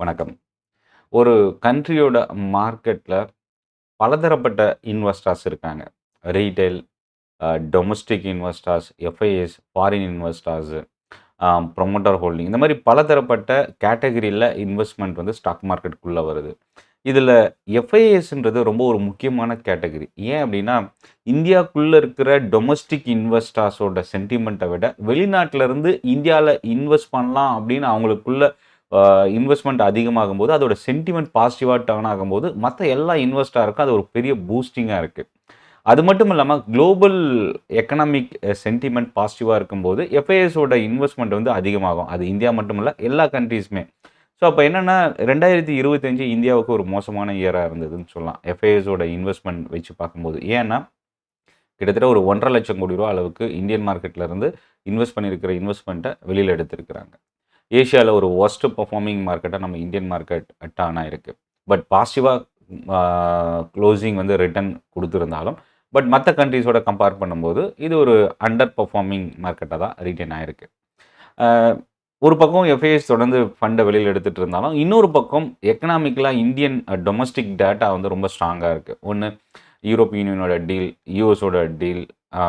வணக்கம். ஒரு கண்ட்ரியோட மார்க்கெட்ல பலதரப்பட்ட இன்வெஸ்டர்ஸ் இருக்காங்க. Retail, domestic investors, FIs, foreign investors, promoter holding இந்த மாரி பலதரப்பட்ட கேட்டகரியில இன்வெஸ்ட்மென்ட் வந்து ஸ்டாக் மார்க்கெட்டுக்குள்ள வருது. இதில எஃப்ஐஎஸ்ன்றது ரொம்ப ஒரு முக்கியமான கேட்டகரி. ஏன் அப்டின்னா, இந்தியாக்குள்ள இருக்கிற டொமஸ்டிக் இன்வெஸ்டர்ஸோட சென்டிமென்ட்ட விட வெளிநாட்ல இருந்து இந்தியால இன்வெஸ்ட் பண்ணலாம் அப்டின்னு அவங்களுக்குள்ள இன்வெஸ்ட்மென்ட் அதிகமாகும்போது, அதோட சென்டிமென்ட் பாசிட்டிவா டர்ன் ஆகும்போது, மத்த எல்லா இன்வெஸ்டருக்கும் அது ஒரு பெரிய பூஸ்டிங்கா இருக்கு. அது மட்டும் இல்லாம குளோபல் எக்கனாமிக் சென்டிமென்ட் பாசிட்டிவா இருக்கும்போது, எஃப்ஐஎஸ் ஓட இன்வெஸ்ட்மென்ட் வந்து அதிகமாகும். அது இந்தியா மட்டும் இல்ல, எல்லா கண்ட்ரீஸுமே. ஸோ, அப்ப என்னன்னா 2025 இந்தியாவுக்கு ஒரு மோசமான இயரா இருந்ததுன்னு சொல்லலாம். எஃப்ஐஎஸ் ஓட இன்வெஸ்ட்மென்ட் வச்சு பார்க்கும்போது. ஏன்னா, கிட்டத்தட்ட ஒரு ₹1,50,000 அளவுக்கு இந்தியன் மார்க்கெட்ல இருந்து இன்வெஸ்ட் பண்ணியிருக்கிற இன்வெஸ்ட்மென்ட்ட வெளியில எடுத்திருக்கிறாங்க. ஏசியால ஒரு வொர்ஸ்ட் பெர்ஃபார்மிங் மார்க்கெட்டா நம்ம இந்தியன் மார்க்கெட் டர்ன் ஆயிருக்கு. பட் பாசிட்டிவா ஆ குளோசிங் வந்து ரிட்டர்ன் குடுத்திருந்தாலும், பட் மத்த கண்ட்ரீஸோட கம்பேர் பண்ணும்போது, இது ஒரு அண்டர் பெர்ஃபார்மிங் மார்க்கெட்டா தான் ரிட்டர்ன் ஆயிருக்கு. ஆ ஒரு பக்கம் எஃப்ஐஎஸ் தொடர்ந்து ஃபண்ட வெளியில எடுத்துட்டு இருந்தாலும், இன்னொரு பக்கம் எக்கனாமிக்கலா இந்தியன் டொமஸ்டிக் டேட்டா வந்து ரொம்ப ஸ்ட்ராங்கா இருக்கு. ஒண்ணு யூரோப்பியன் யூனியனோட டீல், யுஎஸோட டீல், ஆ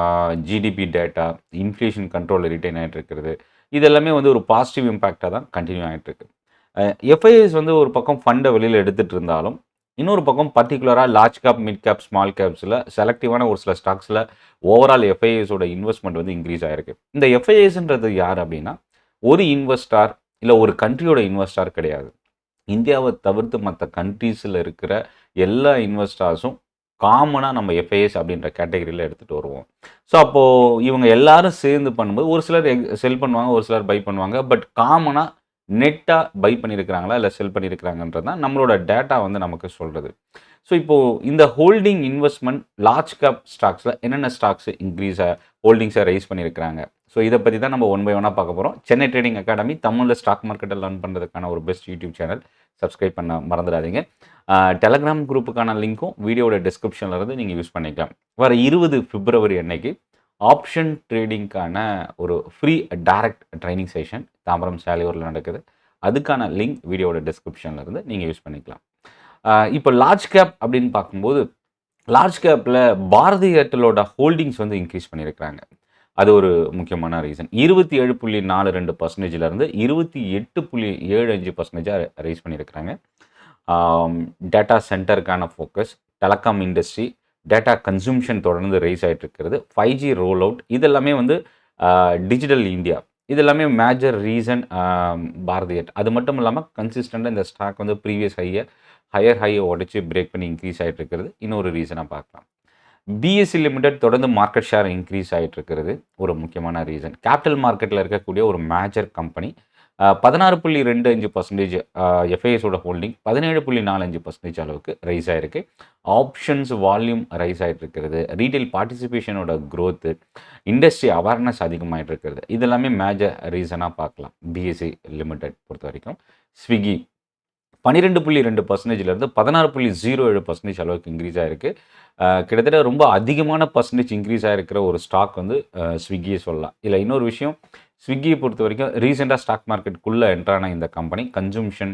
ஜிடிபி டேட்டா, இன்ஃப்ளேஷன் கண்ட்ரோல்ல ரிட்டெயின் ஆயிட்டு இருக்கிறது. இது எல்லாமே வந்து ஒரு பாசிட்டிவ் இம்பாக்ட்டா தான் கன்டின்யூ ஆயிட்டு இருக்கு. அ எஃப்ஐஎஸ் வந்து ஒரு பக்கம் ஃபண்ட வெளியில எடுத்துட்டு இருந்தாலும், இன்னொரு பக்கம் பர்ட்டிகுலரா large cap, mid cap, small கேப்ஸ்ல செலக்டிவான ஒரு சில ஸ்டாக்ஸ்ல ஓவரால் எஃப்ஐஎஸ் ஓட இன்வெஸ்ட்மென்ட் வந்து இன்கிரீஸ் ஆயிருக்கு. இந்த எஃப்ஐஎஸ்ன்றது யார் அப்டின்னா, ஒரு இன்வெஸ்டார் இல்ல ஒரு கண்ட்ரியோட இன்வெஸ்டார் கிடையாது. இந்தியாவ தவிர்த்து மத்த கண்ட்ரீஸ்ல இருக்கிற எல்லா இன்வெஸ்டார்ஸும் காமனா நம்ம எஃப்ஐஎஸ் அப்படின்ற கேட்டகரியில எடுத்துட்டு வருவோம். ஸோ, அப்போ இவங்க எல்லாரும் சேர்ந்து பண்ணும்போது ஒரு சிலர் செல் பண்ணுவாங்க, ஒரு சிலர் பை பண்ணுவாங்க. பட் காமனா நெட்டா பை பண்ணியிருக்கிறாங்களா, இல்ல செல் பண்ணியிருக்கிறாங்கன்றது தான் நம்மளோட டேட்டா வந்து நமக்கு சொல்றது. ஸோ, இப்போ இந்த ஹோல்டிங் இன்வெஸ்ட்மென்ட் லார்ஜ் கேப் ஸ்டாக்ஸ்ல என்னென்ன ஸ்டாக்ஸ் ஹோல்டிங்ஸ ரைஸ் பண்ணியிருக்கிறாங்க. ஸோ, இத பத்தி தான் நம்ம ஒன் பை ஒன்னா பார்க்க போறோம். சென்னை ட்ரேடிங் அகாடமி தமிழ்ல ஸ்டாக் மார்க்கெட்ட லேர்ன் பண்றதுக்கான ஒரு பெஸ்ட் யூடியூப் சேனல். சப்ஸ்கிரைப் பண்ண மறந்துடாதீங்க. டெலகிராம் குரூப்புக்கான லிங்க்கும் வீடியோட டிஸ்கிரிப்ஷன்ல இருந்து நீங்க யூஸ் பண்ணிக்கலாம். வர 20 பிப்ரவரி அன்னைக்கு ஆப்ஷன் ட்ரேடிங்க்கான ஒரு free direct training session Tambaram சாலையூர்ல நடக்குது. அதுக்கான லிங்க் வீடியோட டிஸ்கிரிப்ஷன்ல இருந்து நீங்க யூஸ் பண்ணிக்கலாம். இப்போ லார்ஜ் கேப் அப்படின்னு பார்க்கும்போது, லார்ஜ் கேப்ல பாரதி ஏர்டெல்லோட ஹோல்டிங்ஸ் வந்து இன்கிரீஸ் பண்ணியிருக்கிறாங்க. அது ஒரு முக்கியமான ரீசன். 27.42% இருந்து 28.75% ரைஸ் பண்ணியிருக்கிறாங்க. டேட்டா சென்டருக்கான focus, telecom industry, data consumption தொடர்ந்து ரைஸ் ஆயிட்டு இருக்கிறது. 5G ரோல் அவுட் இது எல்லாமே வந்து டிஜிட்டல் இந்தியா. இது எல்லாமே மேஜர் ரீசன் பாரதி ஏர்டெல். அது மட்டும் இல்லாம கன்சிஸ்டன்ட்டா இந்த ஸ்டாக் வந்து ப்ரீவியஸ் ஹையர் ஹைய உடைச்சு பிரேக் பண்ணி இன்கிரீஸ் ஆயிட்டு இருக்கிறது. இன்னொரு ரீசனா பார்க்கலாம். பிஎஸ்சி லிமிடெட் தொடர்ந்து மார்க்கெட் ஷேர் இன்க்ரீஸ் ஆயிட்டு இருக்கிறது ஒரு முக்கியமான ரீசன். கேபிட்டல் மார்க்கெட்ல இருக்கக்கூடிய ஒரு மேஜர் கம்பெனி 16.25% எஃப்ஐஎஸோட ஹோல்டிங் 17.45% அளவுக்கு ரைஸ் ஆயிருக்கு. ஆப்ஷன்ஸ் வால்யூம் ரைஸ் ஆயிட்டு இருக்கிறது. ரீட்டெயில் பார்ட்டிசிபேஷனோட குரோத், இண்டஸ்ட்ரி அவேர்னஸ் அதிகமாயிட்டு இருக்கிறது. இது எல்லாமே மேஜர் ரீசனா பார்க்கலாம். பிஎஸ்சி லிமிடெட் பொறுத்தவரைக்கும். ஸ்விக்கி 12.2%லேருந்து 16.07% அளவுக்கு இன்க்ரீஸ் ஆயிருக்கு. கிட்டத்தட்ட ரொம்ப அதிகமான பெர்சன்டேஜ் இன்க்ரீஸ் ஆயிருக்கிற ஒரு ஸ்டாக் வந்து ஸ்விக்கியே சொல்லலாம். இதில இன்னொரு விஷயம், ஸ்விக்கிய பொறுத்தவரைக்கும் ரீசென்ட்டா ஸ்டாக் மார்க்கெட்டுக்குள்ள என்டர் ஆன இந்த company consumption,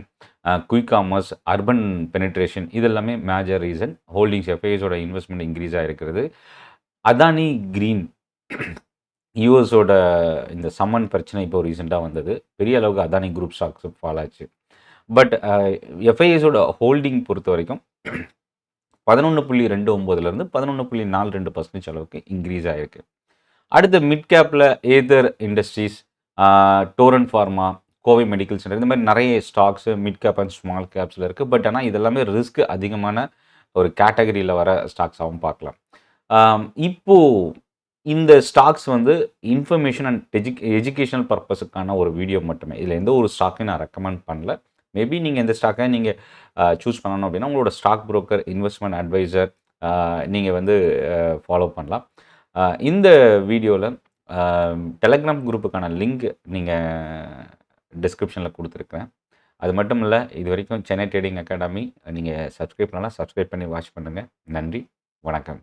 quick commerce, urban penetration இது எல்லாமே மேஜர் ரீசன். ஹோல்டிங்ஸ் எஃப்ஐஎஸோட இன்வெஸ்ட்மென்ட் இன்க்ரீஸ் ஆயிருக்கிறது. அதானி கிரீன் யுஎஸோட இந்த சம்மன் பிரச்சனை இப்போ ரீசென்ட்டா வந்தது. பெரிய அளவுக்கு அதானி குரூப் ஸ்டாக்ஸ் ஃபால் ஆச்சு. பட் எஃப்ஐஎஸோட ஹோல்டிங் பொறுத்தவரைக்கும் 11.29லேருந்து 11.42% அளவுக்கு இன்க்ரீஸ் ஆயிருக்கு. அடுத்து மிட் கேப்ல Aether industries, Torrent pharma, Kovai medical centre இந்த மாதிரி நிறைய stocks mid cap and small கேப்ஸ்ல இருக்கு. பட் ஆனா இது எல்லாமே ரிஸ்க் அதிகமான ஒரு கேட்டகரியில வர ஸ்டாக்ஸாவும் பார்க்கலாம். இப்போ இந்த ஸ்டாக்ஸ் வந்து இன்ஃபர்மேஷன் அண்ட் எஜுகேஷனல் பர்ப்பஸுக்கான ஒரு வீடியோ மட்டுமே. இதில எந்த ஒரு ஸ்டாக்கையும் நான் ரெக்கமெண்ட் பண்ணல. மேபி நீங்க இந்த ஸ்டாக்க நீங்க சூஸ் பண்ணணும் அப்படின்னா, உங்களோட ஸ்டாக் புரோக்கர், இன்வெஸ்ட்மென்ட் அட்வைசர் நீங்க வந்து ஃபாலோ பண்ணலாம். இந்த வீடியோல அ டெலகிராம் குரூப்புக்கான லிங்க் நீங்க டிஸ்கிரிப்ஷன்ல குடுத்துருக்கிறேன். அது மட்டும் இல்ல, இதுவரைக்கும் சென்னை ட்ரேடிங் அகாடமி நீங்க சப்ஸ்கிரைப் பண்ணலாம். சப்ஸ்கிரைப் பண்ணி வாட்ச் பண்ணுங்க. நன்றி, வணக்கம்.